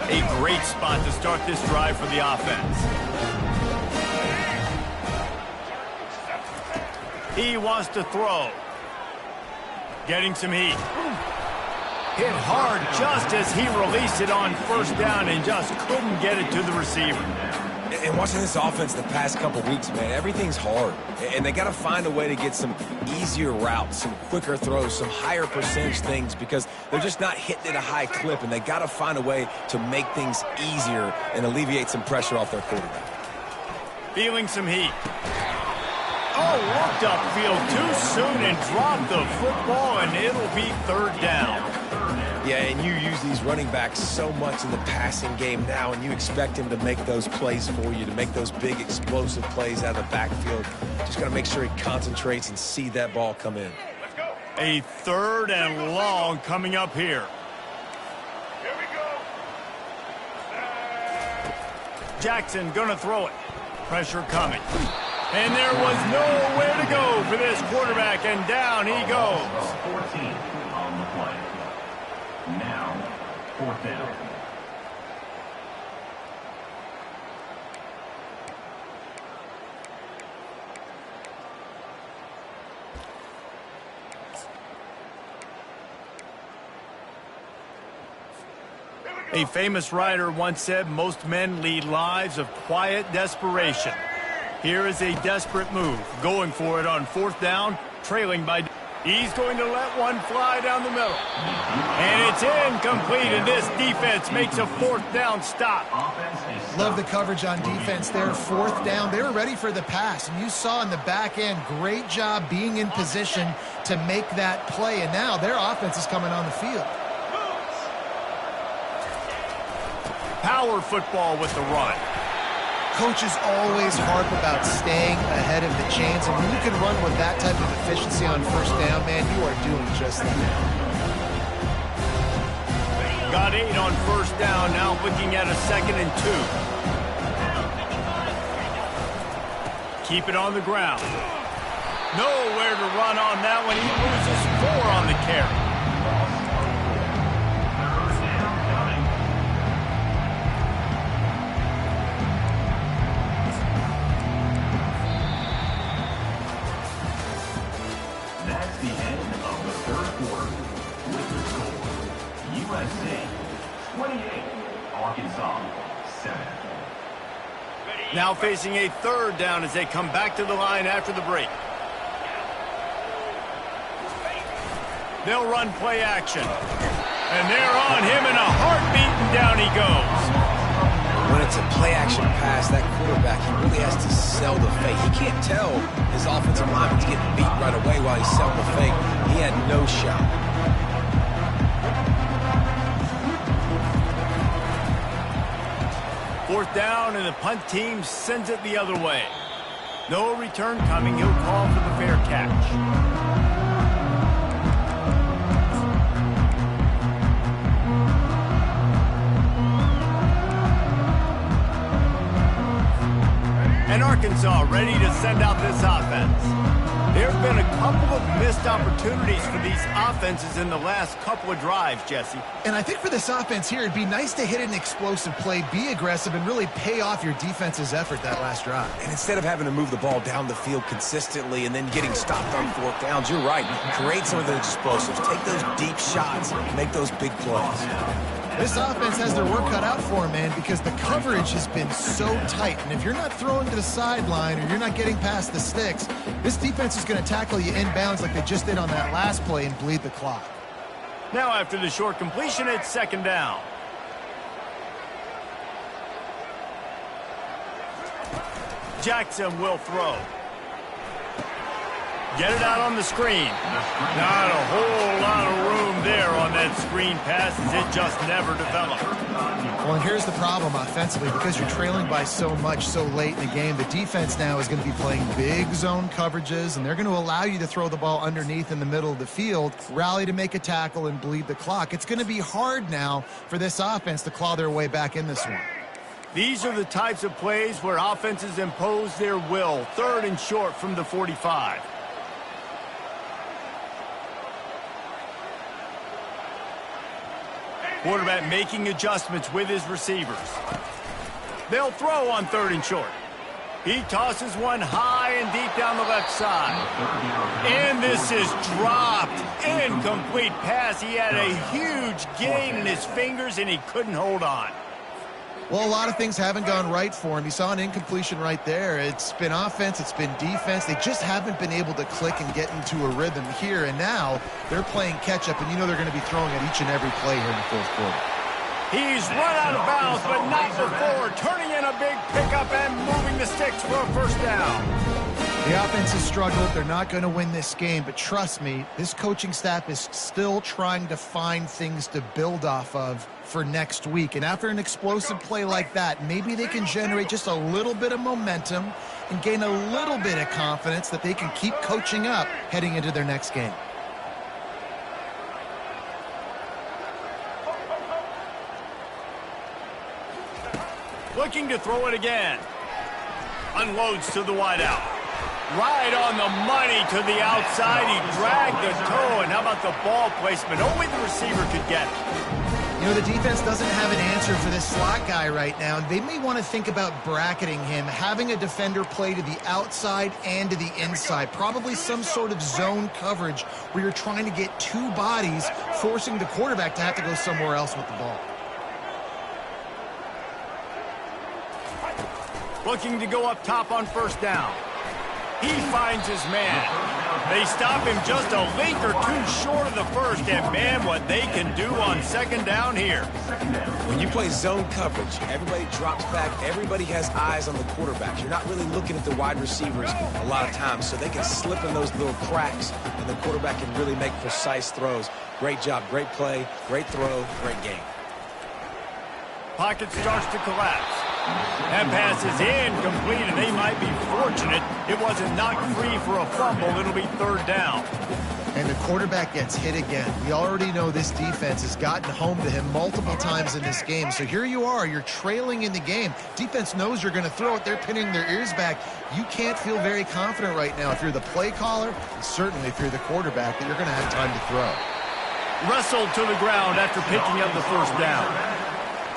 A great spot to start this drive for the offense. He wants to throw. Getting some heat. Hit hard just as he released it on first down and just couldn't get it to the receiver. And watching this offense the past couple weeks, man, everything's hard. And they got to find a way to get some easier routes, some quicker throws, some higher percentage things because they're just not hitting at a high clip. And they got to find a way to make things easier and alleviate some pressure off their quarterback. Feeling some heat. Oh, looked upfield too soon and dropped the football, and it'll be 3rd down. Yeah, and you use these running backs so much in the passing game now, and you expect him to make those plays for you, to make those big explosive plays out of the backfield. Just got to make sure he concentrates and see that ball come in. A 3rd and long coming up here. Here we go. Jackson gonna throw it. Pressure coming. And there was nowhere to go for this quarterback, and down he goes. 14 on the play. Now, 4th down. A famous writer once said, most men lead lives of quiet desperation. Here is a desperate move, going for it on 4th down, trailing by... He's going to let one fly down the middle. And it's incomplete, and this defense makes a 4th down stop. Love the coverage on defense there. 4th down. They were ready for the pass. And you saw in the back end, great job being in position to make that play. And now their offense is coming on the field. Power football with the run. Coaches always harp about staying ahead of the chains, and when you can run with that type of efficiency on 1st down, man, you are doing just that. Got 8 on 1st down, now looking at a 2nd and 2. Keep it on the ground. Nowhere to run on that one. He loses 4 on the carry. That's the end of the 3rd quarter. With the score, USC 28, Arkansas 7. Now facing a 3rd down as they come back to the line after the break. They'll run play action. And they're on him in a heartbeat, and down he goes. When it's a play-action pass, that quarterback, he really has to sell the fake. He can't tell his offensive lineman's getting beat right away while he's selling the fake. He had no shot. Fourth down, and the punt team sends it the other way. No return coming. He'll call for the fair catch. And Arkansas ready to send out this offense. There have been a couple of missed opportunities for these offenses in the last couple of drives, Jesse. And I think for this offense here, it'd be nice to hit an explosive play, be aggressive, and really pay off your defense's effort that last drive. And instead of having to move the ball down the field consistently and then getting stopped on 4th downs, you're right. Create some of the explosives. Take those deep shots. Make those big plays. This offense has their work cut out for them, man, because the coverage has been so tight. And if you're not throwing to the sideline or you're not getting past the sticks, this defense is going to tackle you inbounds like they just did on that last play and bleed the clock. Now after the short completion, it's 2nd down. Jackson will throw. Get it out on the screen. Not a whole lot of room there on that screen pass as it just never developed. Well, and here's the problem offensively. Because you're trailing by so much so late in the game, the defense now is going to be playing big zone coverages, and they're going to allow you to throw the ball underneath in the middle of the field, rally to make a tackle, and bleed the clock. It's going to be hard now for this offense to claw their way back in this one. These are the types of plays where offenses impose their will. 3rd and short from the 45. Quarterback making adjustments with his receivers. They'll throw on 3rd and short. He tosses one high and deep down the left side. And this is dropped. Incomplete pass. He had a huge gain in his fingers and he couldn't hold on. Well, a lot of things haven't gone right for him. He saw an incompletion right there. It's been offense, it's been defense. They just haven't been able to click and get into a rhythm here. And now they're playing catch-up, and you know they're going to be throwing at each and every play here in the 4th quarter. He's run out of bounds, but not before. Turning in a big pickup and moving the sticks for a 1st down. The offense has struggled. They're not going to win this game, but trust me, this coaching staff is still trying to find things to build off of for next week. And after an explosive play like that, maybe they can generate just a little bit of momentum and gain a little bit of confidence that they can keep coaching up heading into their next game. Looking to throw it again. Unloads to the wideout. Right on the money to the outside. He dragged the toe, and how about the ball placement? Only the receiver could get it. You know, the defense doesn't have an answer for this slot guy right now. They may want to think about bracketing him, having a defender play to the outside and to the inside. Probably some sort of zone coverage where you're trying to get 2 bodies, forcing the quarterback to have to go somewhere else with the ball. Looking to go up top on 1st down. He finds his man. They stop him just a length or 2 short of the 1st, and man, what they can do on 2nd down here. When you play zone coverage, everybody drops back, everybody has eyes on the quarterback. You're not really looking at the wide receivers a lot of times, so they can slip in those little cracks, and the quarterback can really make precise throws. Great job, great play, great throw, great game. Pocket starts to collapse. That pass is incomplete, and they might be fortunate it wasn't knocked free for a fumble. It'll be 3rd down. And the quarterback gets hit again. We already know this defense has gotten home to him multiple times in this game. So here you are, you're trailing in the game. Defense knows you're going to throw it. They're pinning their ears back. You can't feel very confident right now if you're the play caller, and certainly if you're the quarterback, that you're going to have time to throw. Wrestled to the ground after picking up the 1st down.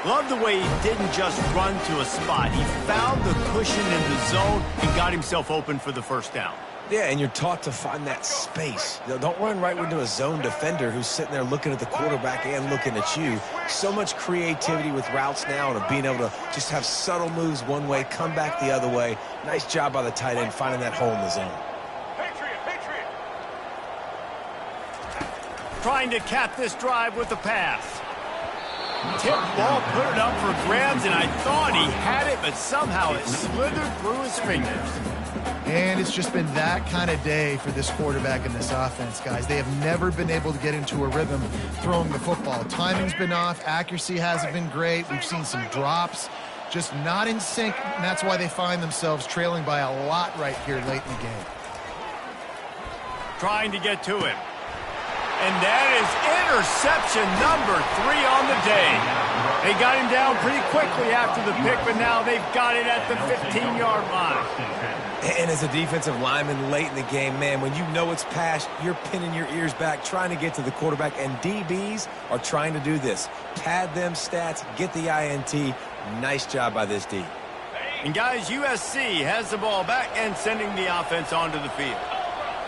Love the way he didn't just run to a spot. He found the cushion in the zone and got himself open for the 1st down. Yeah, and you're taught to find that space. Don't run right into a zone defender who's sitting there looking at the quarterback and looking at you. So much creativity with routes now and being able to just have subtle moves one way, come back the other way. Nice job by the tight end finding that hole in the zone. Patriot. Trying to cap this drive with the pass. Tip ball, put it up for grabs, and I thought he had it, but somehow it slithered through his fingers. And it's just been that kind of day for this quarterback and this offense, guys. They have never been able to get into a rhythm throwing the football. Timing's been off. Accuracy hasn't been great. We've seen some drops, just not in sync, and that's why they find themselves trailing by a lot right here late in the game. Trying to get to him. And that is interception number 3 on the day. They got him down pretty quickly after the pick, but now they've got it at the 15-yard line. And as a defensive lineman late in the game, man, when you know it's passed, you're pinning your ears back, trying to get to the quarterback, and DBs are trying to do this. Pad them stats, get the INT. Nice job by this D. And guys, USC has the ball back and sending the offense onto the field.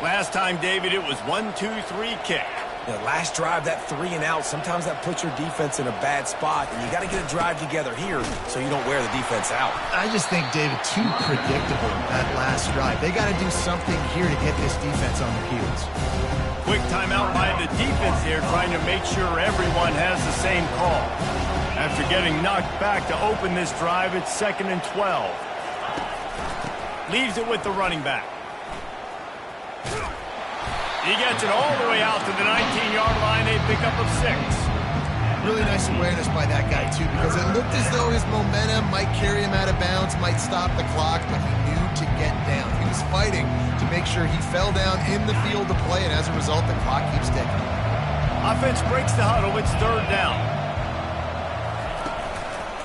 Last time, David, it was 1-2-3 kick. The last drive, that 3 and out, sometimes that puts your defense in a bad spot, and you got to get a drive together here so you don't wear the defense out. I just think, David, too predictable that last drive. They got to do something here to get this defense on their heels. Quick timeout by the defense there, trying to make sure everyone has the same call. After getting knocked back to open this drive, it's 2nd and 12. Leaves it with the running back. He gets it all the way out to the 19-yard line, a pickup of 6. Really nice awareness by that guy, too, because it looked as though his momentum might carry him out of bounds, might stop the clock, but he knew to get down. He was fighting to make sure he fell down in the field to play, and as a result, the clock keeps ticking. Offense breaks the huddle. It's 3rd down.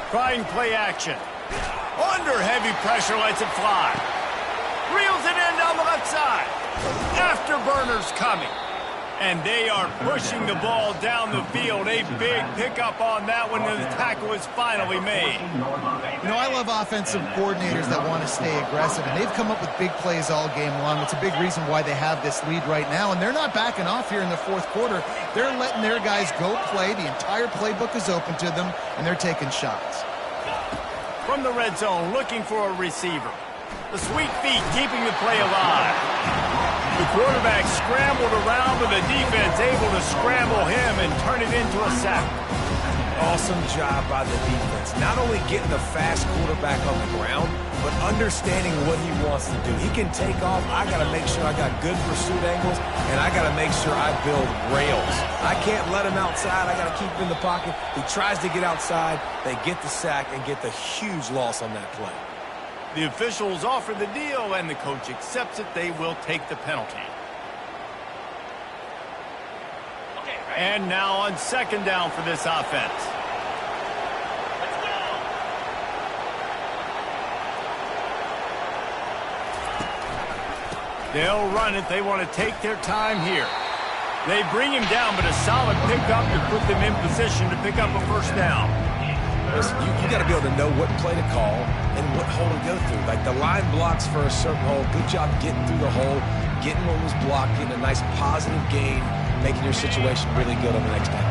Trying play action. Under heavy pressure, lets it fly. Reels it in down the left side. Afterburners coming. And they are pushing the ball down the field. A big pickup on that one, and the tackle is finally made. You know, I love offensive coordinators that want to stay aggressive, and they've come up with big plays all game long. It's a big reason why they have this lead right now, and they're not backing off here in the 4th quarter. They're letting their guys go play. The entire playbook is open to them, and they're taking shots. From the red zone, looking for a receiver. The sweet feet keeping the play alive. The quarterback scrambled around, but the defense able to scramble him and turn it into a sack. Awesome job by the defense. Not only getting the fast quarterback on the ground, but understanding what he wants to do. He can take off. I got to make sure I got good pursuit angles, and I got to make sure I build rails. I can't let him outside. I got to keep him in the pocket. He tries to get outside. They get the sack and get the huge loss on that play. The officials offer the deal, and the coach accepts it. They will take the penalty. And now on 2nd down for this offense. They'll run it. They want to take their time here. They bring him down, but a solid pickup to put them in position to pick up a 1st down. Listen, you got to be able to know what play to call and what hole to go through. Like the line blocks for a certain hole. Good job getting through the hole, getting what was blocked, getting a nice positive gain, making your situation really good on the next time.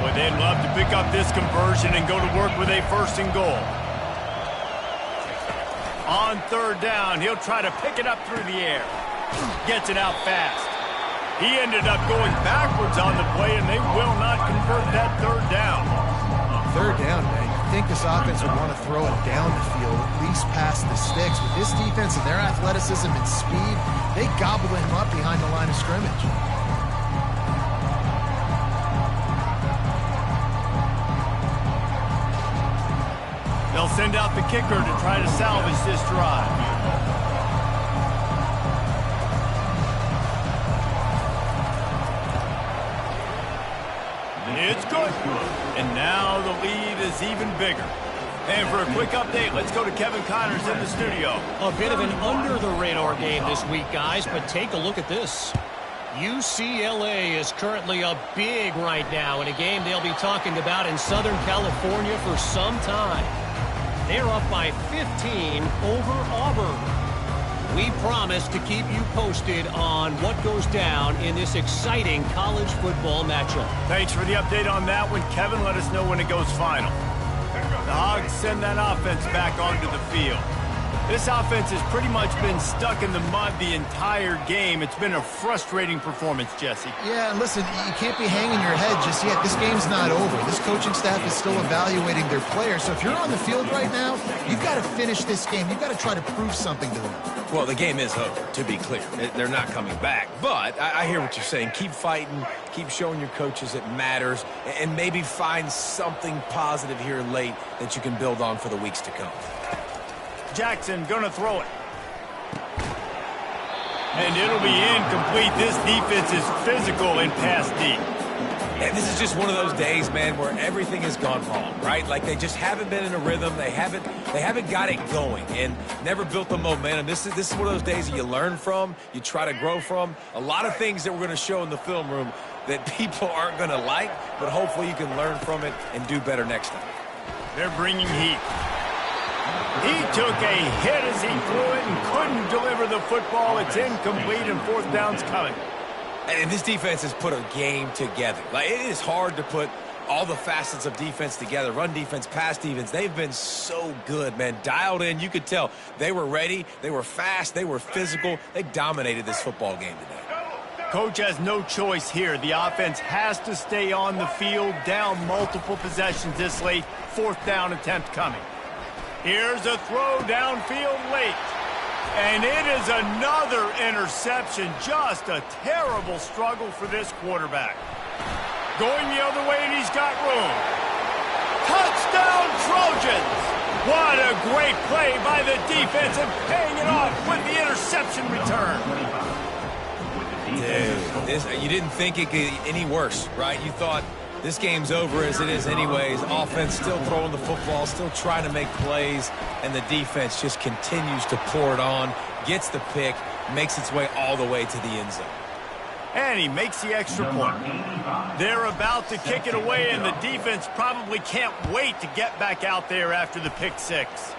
Boy, they'd love to pick up this conversion and go to work with a 1st and goal. On 3rd down, he'll try to pick it up through the air. Gets it out fast. He ended up going backwards on the play, and they will not convert that 3rd down. 3rd down, man. You think this offense would want to throw it down the field, at least past the sticks. With this defense and their athleticism and speed, they gobble him up behind the line of scrimmage. They'll send out the kicker to try to salvage this drive. It's good. And now the lead is even bigger. And for a quick update, let's go to Kevin Connors in the studio. A bit of an under-the-radar game this week, guys, but take a look at this. UCLA is currently up big right now in a game they'll be talking about in Southern California for some time. They're up by 15 over Auburn. We promise to keep you posted on what goes down in this exciting college football matchup. Thanks for the update on that one, Kevin. Let us know when it goes final. The Hogs send that offense back onto the field. This offense has pretty much been stuck in the mud the entire game. It's been a frustrating performance, Jesse. Yeah, and listen, you can't be hanging your head just yet. This game's not over. This coaching staff is still evaluating their players. So if you're on the field right now, you've got to finish this game. You've got to try to prove something to them. Well, the game is over, to be clear. They're not coming back. But I hear what you're saying. Keep fighting. Keep showing your coaches it matters. And maybe find something positive here late that you can build on for the weeks to come. Jackson gonna throw it. And it'll be incomplete. This defense is physical in pass deep. And this is just one of those days, man, where everything has gone wrong, right? Like they just haven't been in a rhythm. They haven't got it going and never built the momentum. This is one of those days that you learn from, you try to grow from. A lot of things that we're going to show in the film room that people aren't going to like, but hopefully you can learn from it and do better next time. They're bringing heat. He took a hit as he threw it and couldn't deliver the football. It's incomplete and 4th down's coming. And this defense has put a game together. Like, it is hard to put all the facets of defense together. Run defense, pass defense. They've been so good, man. Dialed in. You could tell they were ready. They were fast. They were physical. They dominated this football game today. Coach has no choice here. The offense has to stay on the field, down multiple possessions this late. 4th down attempt coming. Here's a throw downfield late. And it is another interception. Just a terrible struggle for this quarterback. Going the other way, and he's got room. Touchdown, Trojans! What a great play by the defense and paying it off with the interception return. Dude, you didn't think it could get any worse, right? You thought this game's over as it is anyways. Offense still throwing the football, still trying to make plays, and the defense just continues to pour it on, gets the pick, makes its way all the way to the end zone. And he makes the extra point. They're about to kick it away, and the defense probably can't wait to get back out there after the pick six.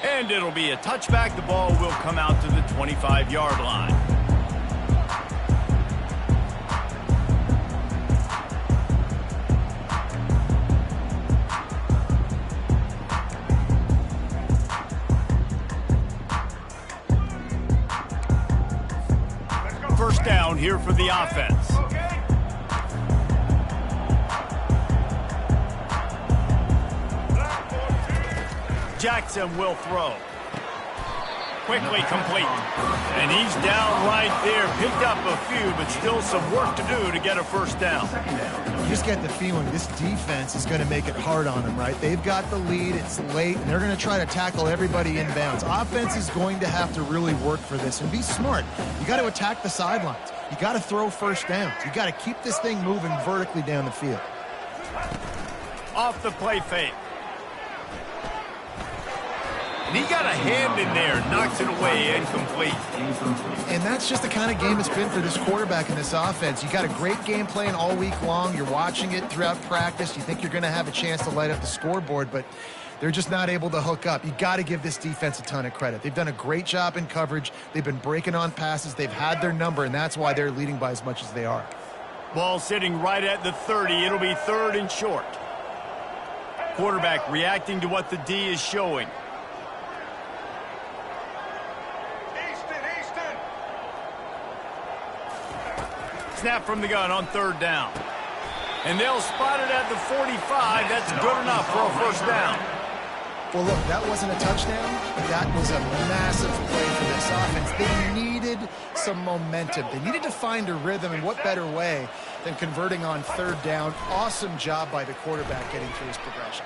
And it'll be a touchback. The ball will come out to the 25-yard line. First down here for the offense. Jackson will throw. Quickly complete. And he's down right there. Picked up a few, but still some work to do to get a first down. You just get the feeling this defense is going to make it hard on them, right? They've got the lead. It's late, and they're going to try to tackle everybody inbounds. Offense is going to have to really work for this and be smart. You got to attack the sidelines. You got to throw first downs. You got to keep this thing moving vertically down the field. Off the play fake. And he got a hand in there, knocks it away, incomplete. And that's just the kind of game it's been for this quarterback in this offense. You got a great game plan all week long. You're watching it throughout practice. You think you're going to have a chance to light up the scoreboard, but they're just not able to hook up. You got to give this defense a ton of credit. They've done a great job in coverage. They've been breaking on passes. They've had their number, and that's why they're leading by as much as they are. Ball sitting right at the 30. It'll be third and short. Quarterback reacting to what the D is showing. Snap from the gun on third down. And they'll spot it at the 45. That's good enough for a first down. Well, look, that wasn't a touchdown, but that was a massive play for this offense. They needed some momentum. They needed to find a rhythm, and what better way than converting on third down. Awesome job by the quarterback getting through his progression.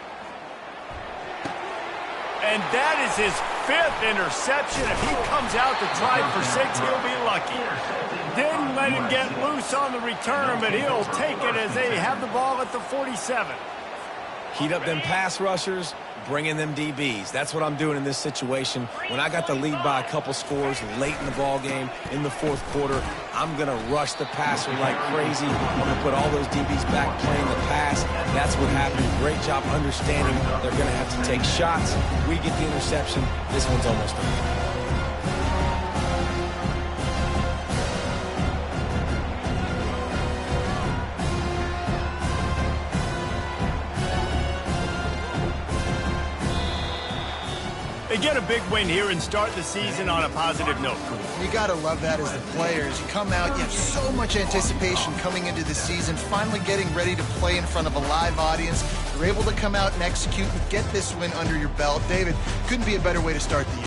And that is his fifth interception. If he comes out to try for six, he'll be lucky. Didn't let him get loose on the return, but he'll take it as they have the ball at the 47. Heat up them pass rushers, bring in them DBs. That's what I'm doing in this situation. When I got the lead by a couple scores late in the ball game, in the fourth quarter, I'm going to rush the passer like crazy. I'm going to put all those DBs back playing the pass. That's what happened. Great job understanding they're going to have to take shots. We get the interception. This one's almost over. They get a big win here and start the season on a positive note. You got to love that as the players. You come out, you have so much anticipation coming into the season, finally getting ready to play in front of a live audience. You're able to come out and execute and get this win under your belt. David, couldn't be a better way to start the year.